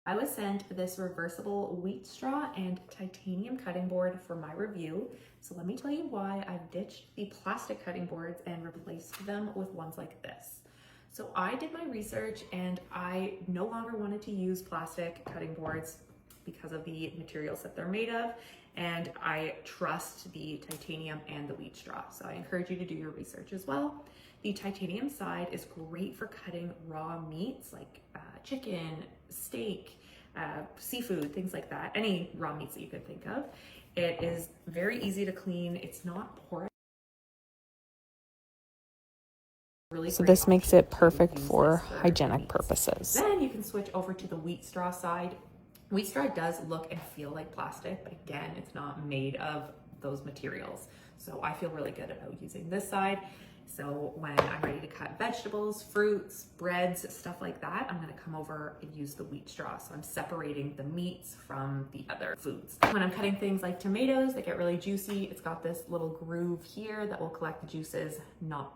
I was sent this reversible wheat straw and titanium cutting board for my review. So let me tell you why I've ditched the plastic cutting boards and replaced them with ones like this. So I did my research and I no longer wanted to use plastic cutting boards because of the materials that they're made of, and I trust the titanium and the wheat straw. So I encourage you to do your research as well. The titanium side is great for cutting raw meats like chicken, steak, seafood, things like that, any raw meats that you could think of. It is very easy to clean. It's not porous. Really So this makes it perfect for hygienic purposes. Then you can switch over to the wheat straw side. Wheat straw does look and feel like plastic, but again, it's not made of those materials. So I feel really good about using this side. So when I'm ready to cut vegetables, fruits, breads, stuff like that, I'm gonna come over and use the wheat straw. So I'm separating the meats from the other foods. When I'm cutting things like tomatoes that get really juicy, it's got this little groove here that will collect the juices,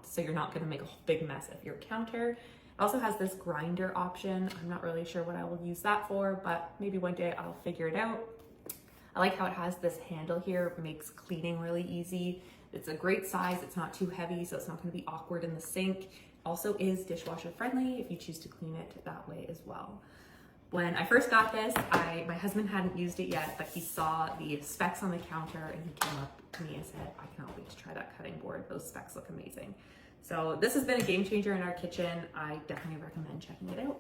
so you're not gonna make a big mess of your counter. It also has this grinder option. I'm not really sure what I will use that for, but maybe one day I'll figure it out. I like how it has this handle here, makes cleaning really easy. It's a great size, it's not too heavy, so it's not gonna be awkward in the sink. Also is dishwasher friendly if you choose to clean it that way as well. When I first got this, my husband hadn't used it yet, but he saw the specs on the counter and he came up to me and said, I cannot wait to try that cutting board. Those specs look amazing. So this has been a game changer in our kitchen. I definitely recommend checking it out.